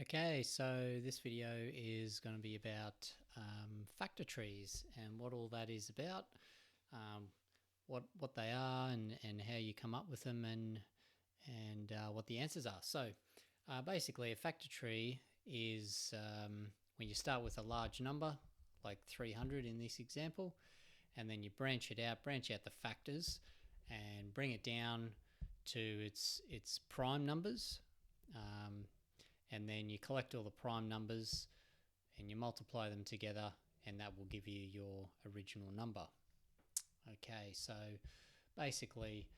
Okay, so this video is going to be about factor trees and what all that is about, what they are and how you come up with them and what the answers are. So basically a factor tree is when you start with a large number, like 300 in this example, and then you branch out the factors and bring it down to its prime numbers. And then you collect all the prime numbers and you multiply them together, and that will give you your original number. Okay, so basically,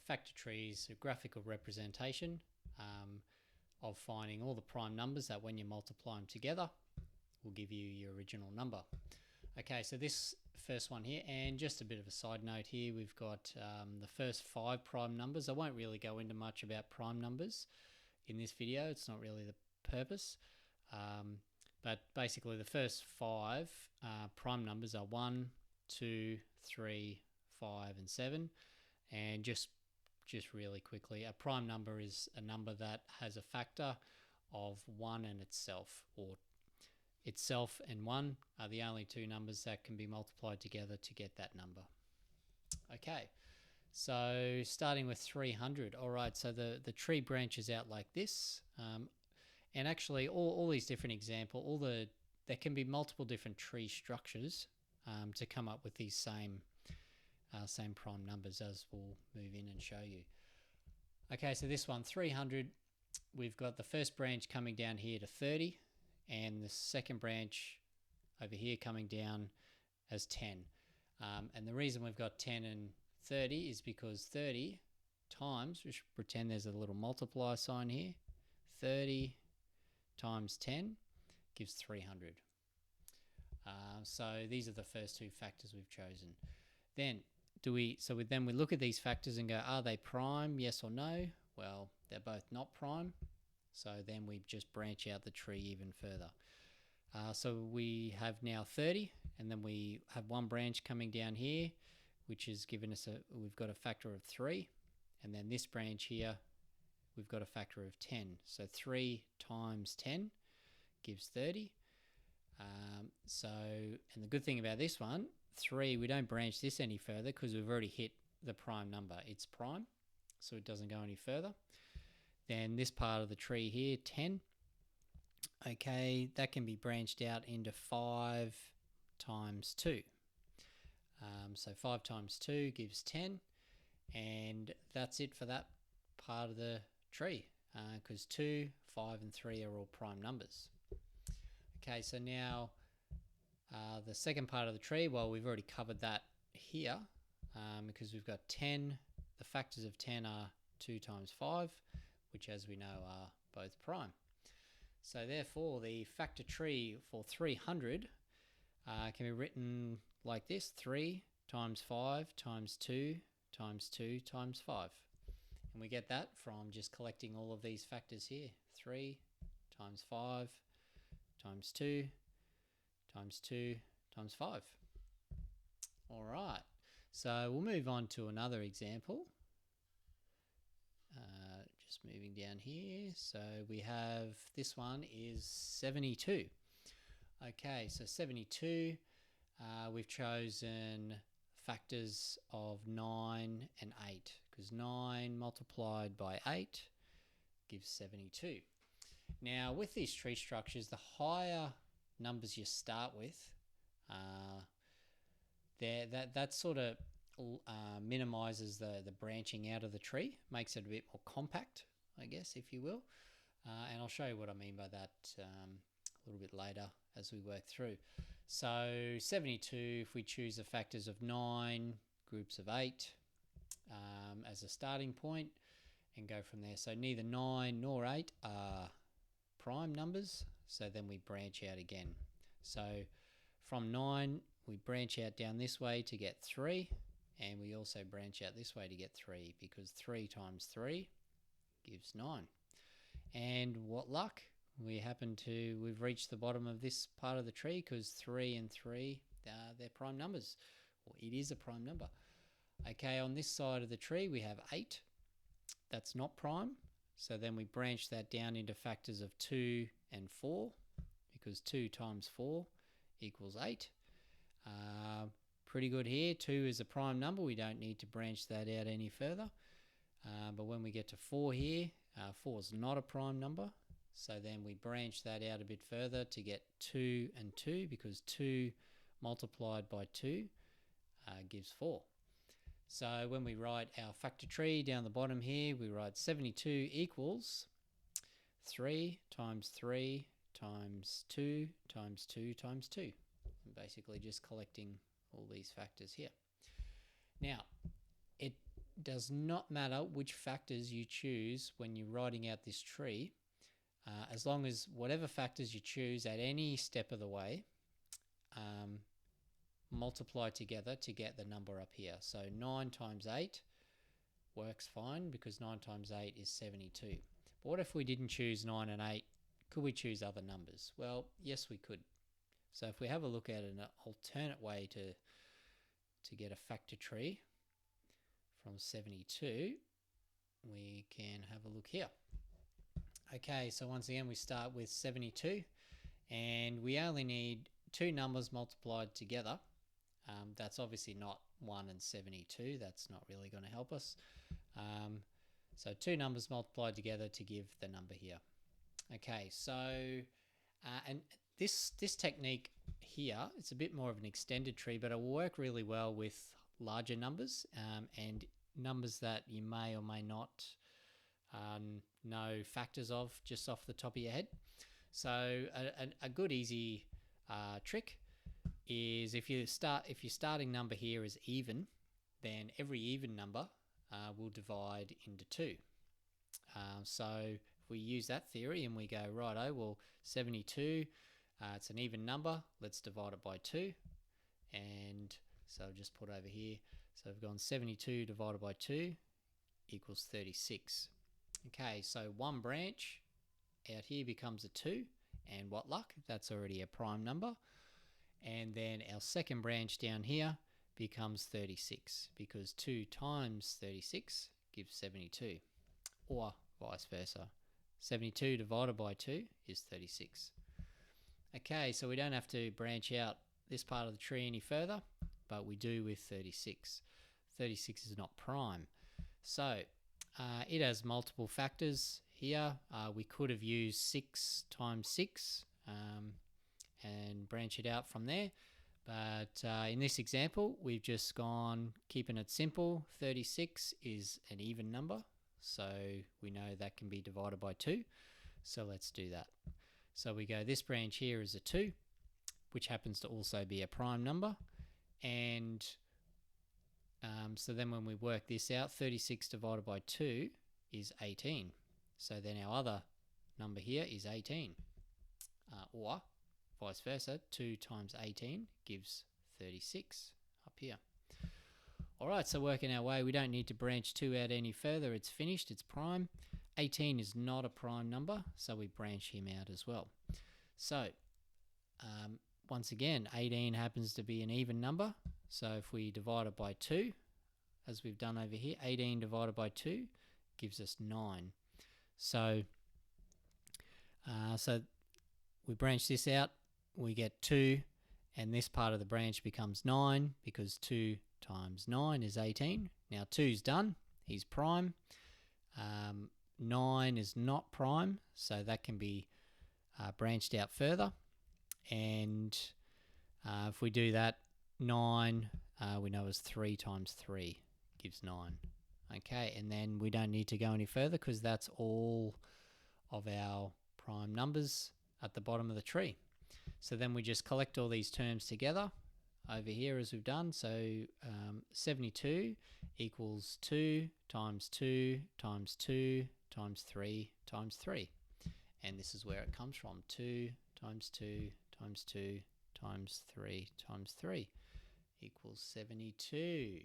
factor trees, a graphical representation of finding all the prime numbers that when you multiply them together will give you your original number. Okay, so this first one here, and just a bit of a side note here, we've got the first 5 prime numbers. I won't really go into much about prime numbers in this video, it's not really the purpose, but basically the first 5 prime numbers are 1, 2, 3, 5 and 7. And just really quickly, a prime number is a number that has a factor of 1 and itself, or itself and 1 are the only 2 numbers that can be multiplied together to get that number. Okay, so starting with 300. All right, so the tree branches out like this. And actually all these different examples, there can be multiple different tree structures to come up with these same prime numbers, as we'll move in and show you. Okay, so this one, 300, we've got the first branch coming down here to 30, and the second branch over here coming down as 10. And the reason we've got 10 and 30 is because 30 times, we should pretend there's a little multiply sign here, 30 times 10 gives 300. So these are the first 2 factors we've chosen. Then we look at these factors and go, are they prime, yes or no? Well, they're both not prime, so then we just branch out the tree even further. So we have now 30, and then we have one branch coming down here, which has given us we've got a factor of 3, and then this branch here, we've got a factor of 10. So 3 times 10 gives 30. And the good thing about this one, 3, we don't branch this any further because we've already hit the prime number. It's prime, so it doesn't go any further. Then this part of the tree here, 10. Okay, that can be branched out into 5 times 2. So 5 times 2 gives 10, and that's it for that part of the tree, because 2, 5 and 3 are all prime numbers. Okay, so now the second part of the tree, well, we've already covered that here, because we've got 10. The factors of 10 are 2 times 5, which, as we know, are both prime. So therefore the factor tree for 300 can be written like this: 3 times 5 times 2 times 2 times 5. And we get that from just collecting all of these factors here: 3 times 5 times 2 times 2 times 5. All right, so we'll move on to another example. Just moving down here. So we have, this one is 72. Okay, so 72, we've chosen factors of 9 and 8, because 9 multiplied by 8 gives 72. Now with these tree structures, the higher numbers you start with, that sort of minimizes the branching out of the tree, makes it a bit more compact, I guess, if you will. And I'll show you what I mean by that a little bit later as we work through. So 72, if we choose the factors of 9, groups of 8 as a starting point, and go from there. So neither 9 nor 8 are prime numbers, so then we branch out again. So from 9, we branch out down this way to get 3, and we also branch out this way to get 3, because 3 times 3 gives 9. And what luck, we've reached the bottom of this part of the tree, because 3 and 3, they're prime numbers, or it is a prime number. Okay, on this side of the tree we have 8. That's not prime, So then we branch that down into factors of 2 and 4, because 2 times 4 equals 8. Pretty good here. 2 is a prime number. We don't need to branch that out any further. But when we get to 4 here, 4 is not a prime number. So then we branch that out a bit further to get 2 and 2, because 2 multiplied by 2 gives 4. So when we write our factor tree down the bottom here, we write 72 equals 3 times 3 times 2 times 2 times 2. And basically just collecting all these factors here. Now, it does not matter which factors you choose when you're writing out this tree, as long as whatever factors you choose at any step of the way multiply together to get the number up here. So 9 times 8 works fine, because 9 times 8 is 72. But what if we didn't choose 9 and 8? Could we choose other numbers? Well, yes, we could. So if we have a look at an alternate way to get a factor tree from 72, we can have a look here. Okay, so once again, we start with 72, and we only need 2 numbers multiplied together. That's obviously not 1 and 72. That's not really going to help us. So 2 numbers multiplied together to give the number here. Okay, so and this technique here, it's a bit more of an extended tree, but it will work really well with larger numbers and numbers that you may or may not know factors of just off the top of your head. So a good easy trick is if your starting number here is even, then every even number will divide into 2. So if we use that theory and we go, righto, well, 72, it's an even number, let's divide it by 2. And so I'll just put over here, so I've gone 72 divided by 2 equals 36. Okay, so one branch out here becomes a 2, and what luck, that's already a prime number. And then our second branch down here becomes 36, because 2 times 36 gives 72, or vice versa. 72 divided by 2 is 36. Okay, so we don't have to branch out this part of the tree any further, but we do with 36. 36 is not prime. So it has multiple factors here. We could have used 6 times 6 and branch it out from there. But in this example, we've just gone keeping it simple. 36 is an even number, so we know that can be divided by 2. So let's do that. So we go, this branch here is a 2, which happens to also be a prime number. And so then when we work this out, 36 divided by 2 is 18. So then our other number here is 18. Or vice versa, 2 times 18 gives 36 up here. All right, so working our way, we don't need to branch 2 out any further. It's finished, it's prime. 18 is not a prime number, so we branch him out as well. So once again, 18 happens to be an even number. So if we divide it by 2, as we've done over here, 18 divided by 2 gives us 9. So we branch this out, we get 2, and this part of the branch becomes 9, because 2 times 9 is 18. Now 2's done, he's prime. 9 is not prime, so that can be branched out further. And if we do that, 9 we know is 3 times 3 gives 9. Okay, and then we don't need to go any further, because that's all of our prime numbers at the bottom of the tree. So then we just collect all these terms together over here as we've done. So 72 equals 2 times 2 times 2 times 3 times 3. And this is where it comes from. 2 times 2 times 2 times 3 times 3 equals 72.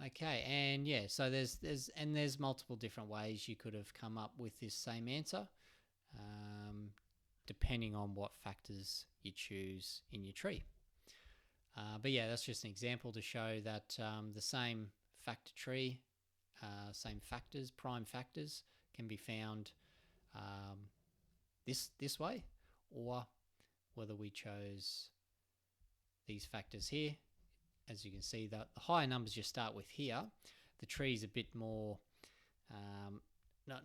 Okay, and yeah, so there's multiple different ways you could have come up with this same answer, depending on what factors you choose in your tree. But yeah, that's just an example to show that the same factor tree, same factors, prime factors, can be found this way, or whether we chose these factors here. As you can see, the higher numbers you start with here, the tree is a bit more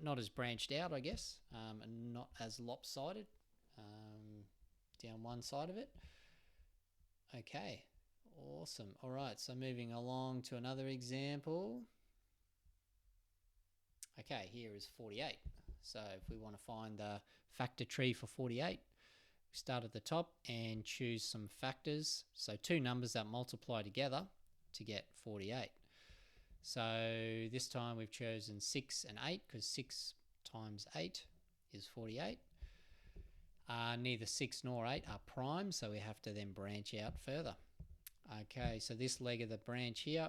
not as branched out, I guess, and not as lopsided down one side of it. Okay, awesome. All right, so moving along to another example. Okay, here is 48. So if we want to find the factor tree for 48, we start at the top and choose some factors. So two numbers that multiply together to get 48. So this time we've chosen 6 and 8 because 6 times 8 is 48. Neither 6 nor 8 are prime, so we have to then branch out further. Okay, so this leg of the branch here,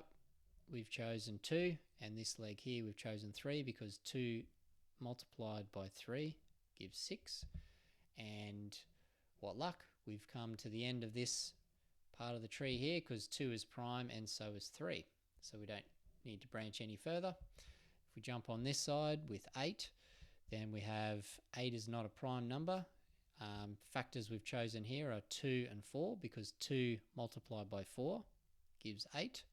we've chosen 2, and this leg here we've chosen 3 because 2 multiplied by 3 gives 6. And what luck, we've come to the end of this part of the tree here because 2 is prime and so is 3. So we don't need to branch any further. If we jump on this side with 8, then we have 8 is not a prime number. Factors we've chosen here are 2 and 4 because 2 multiplied by 4 gives 8.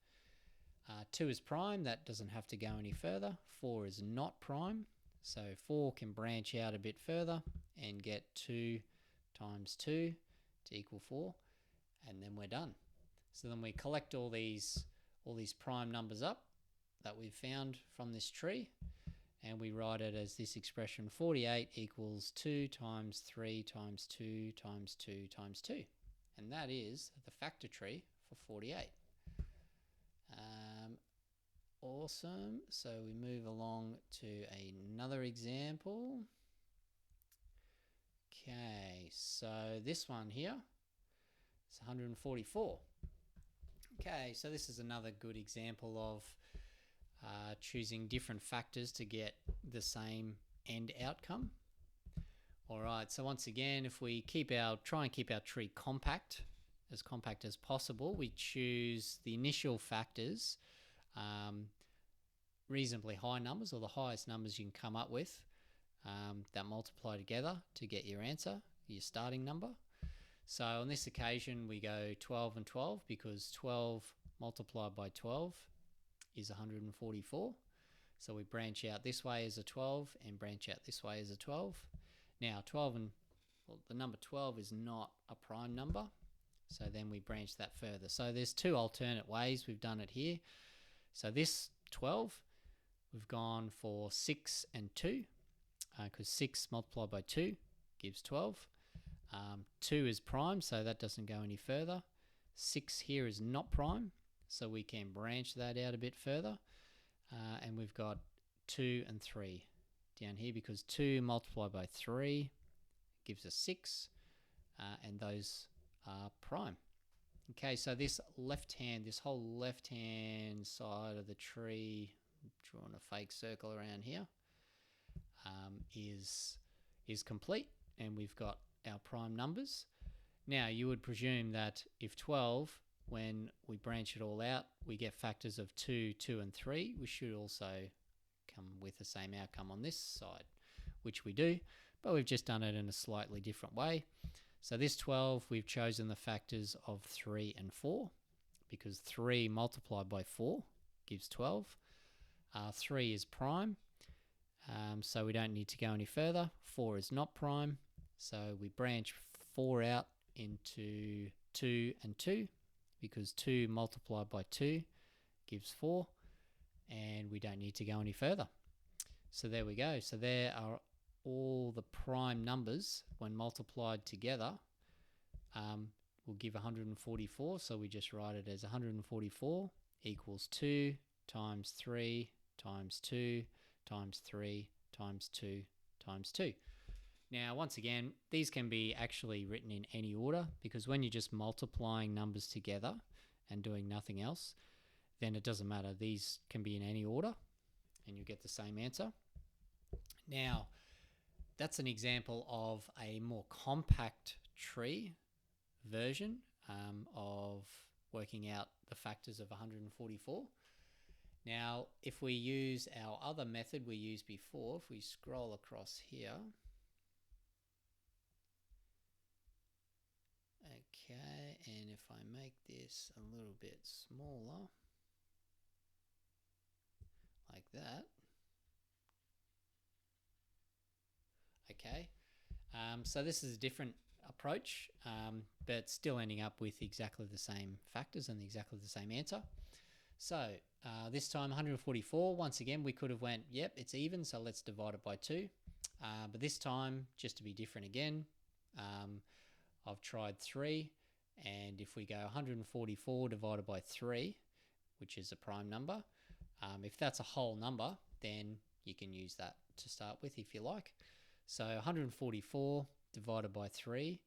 2 is prime, that doesn't have to go any further. 4 is not prime, so 4 can branch out a bit further and get 2 times 2 to equal 4, and then we're done. So then we collect all these prime numbers up that we've found from this tree, and we write it as this expression: 48 equals 2 times 3 times 2 times 2 times 2. And that is the factor tree for 48. Awesome. So we move along to another example. Okay, so this one here is 144. Okay, so this is another good example of choosing different factors to get the same end outcome. All right, so once again, if we try and keep our tree compact as possible, we choose the initial factors, reasonably high numbers, or the highest numbers you can come up with that multiply together to get your answer, your starting number. So on this occasion, we go 12 and 12 because 12 multiplied by 12 is 144. So we branch out this way as a 12 and branch out this way as a 12. Now the number 12 is not a prime number, so then we branch that further. So there's two alternate ways we've done it here. So this 12, we've gone for 6 and 2 because 6 multiplied by 2 gives 12. 2 is prime, so that doesn't go any further. 6 here is not prime, so we can branch that out a bit further. And we've got 2 and 3 down here because 2 multiplied by 3 gives us 6, and those are prime. Okay, so this whole left-hand side of the tree, I'm drawing a fake circle around here, is complete, and we've got our prime numbers. Now, you would presume that if 12, when we branch it all out, we get factors of 2, 2, and 3, we should also come with the same outcome on this side, which we do, but we've just done it in a slightly different way. So this 12, we've chosen the factors of 3 and 4 because 3 multiplied by 4 gives 12. 3 is prime, so we don't need to go any further. 4 is not prime, so we branch 4 out into 2 and 2 because 2 multiplied by 2 gives 4, and we don't need to go any further. So there we go. So there are all the prime numbers when multiplied together will give 144. So we just write it as 144 equals 2 times 3 times 2 times 3 times 2 times 2. Now, once again, these can be actually written in any order because when you're just multiplying numbers together and doing nothing else, then it doesn't matter. These can be in any order and you get the same answer. Now, that's an example of a more compact tree version of working out the factors of 144. Now, if we use our other method we used before, if we scroll across here, okay, and if I make this a little bit smaller, like that, okay, so this is a different approach, but still ending up with exactly the same factors and exactly the same answer. So this time 144, once again, we could have went, yep, it's even, so let's divide it by 2. But this time, just to be different again, I've tried 3. And if we go 144 divided by 3, which is a prime number, if that's a whole number, then you can use that to start with if you like. So 144 divided by 3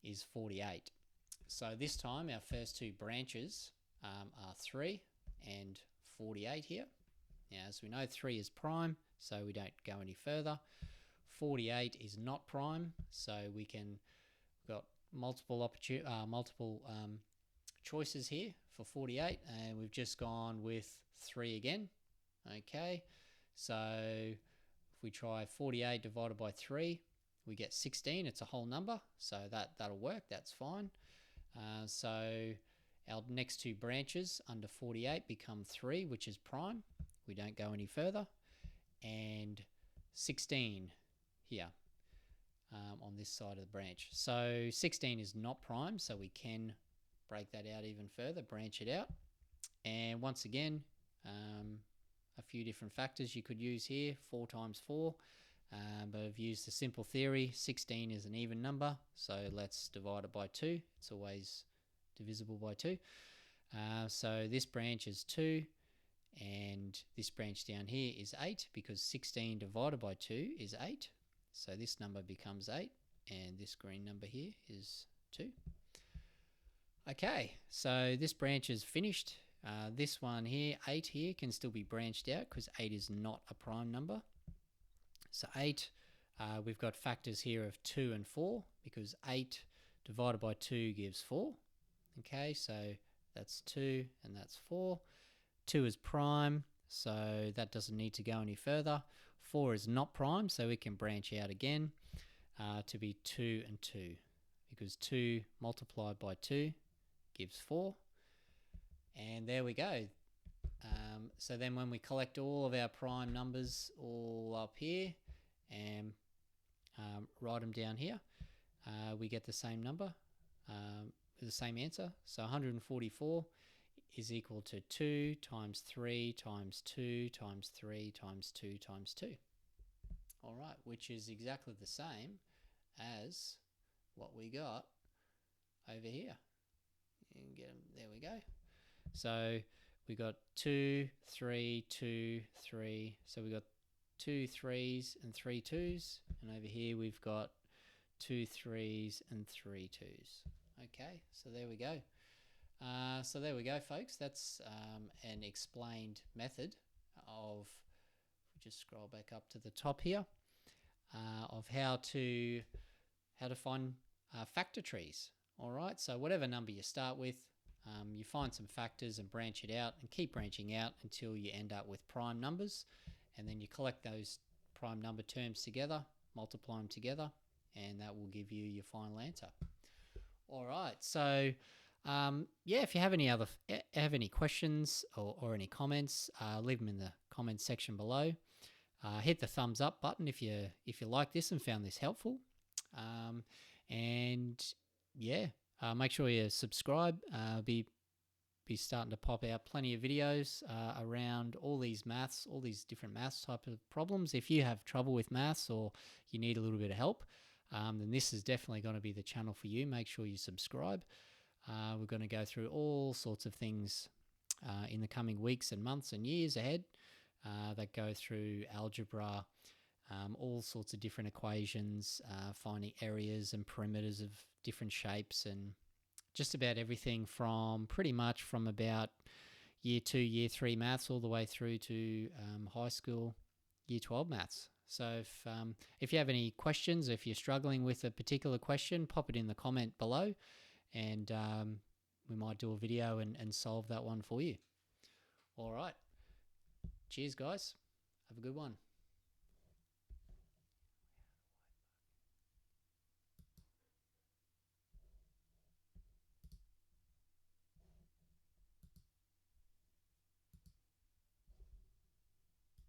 is 48. So this time our first two branches are 3 and 48 here. Now, as we know, 3 is prime, so we don't go any further. 48 is not prime, so we've got multiple choices here for 48, and we've just gone with 3 again. Okay, so if we try 48 divided by 3, we get 16. It's a whole number, so that'll work. That's fine. So our next two branches under 48 become 3, which is prime. We don't go any further. And 16 here on this side of the branch. So 16 is not prime, so we can break that out even further, branch it out. And once again, a few different factors you could use here, 4 times 4. But I've used the simple theory, 16 is an even number, so let's divide it by 2. It's always divisible by 2. So this branch is 2, and this branch down here is 8, because 16 divided by 2 is 8. So this number becomes 8, and this green number here is 2. Okay, so this branch is finished. This one here, 8 here, can still be branched out because 8 is not a prime number. So 8, we've got factors here of 2 and 4, because 8 divided by 2 gives 4. Okay, so that's 2 and that's 4. 2 is prime, so that doesn't need to go any further. 4 is not prime, so we can branch out again to be 2 and 2, because 2 multiplied by 2 gives 4. And there we go. So then when we collect all of our prime numbers all up here and write them down here, we get the same number, the same answer. So 144 is equal to 2 times 3 times 2 times 3 times 2 times 2. All right, which is exactly the same as what we got over here. You can get them, there we go. So we got 2, 3, 2, 3. So we got 2 3s and 3 2s. And over here we've got 2 3s and 3 2s. Okay, so there we go. So there we go, folks. That's an explained method of, just scroll back up to the top here, of how to find factor trees. All right, so whatever number you start with, you find some factors and branch it out and keep branching out until you end up with prime numbers, and then you collect those prime number terms together, multiply them together, and that will give you your final answer. All right, so yeah, if you have any questions or any comments, leave them in the comments section below. Hit the thumbs up button if you like this and found this helpful, and yeah, make sure you subscribe. Be starting to pop out plenty of videos around all these different maths type of problems. If you have trouble with maths or you need a little bit of help, then this is definitely going to be the channel for you. Make sure you subscribe. We're going to go through all sorts of things in the coming weeks and months and years ahead that go through algebra, all sorts of different equations, finding areas and perimeters of different shapes, and just about everything from pretty much from about year 2, year 3 maths all the way through to high school year 12 maths. So if you have any questions, if you're struggling with a particular question, pop it in the comment below, and we might do a video and solve that one for you. All right. Cheers, guys. Have a good one.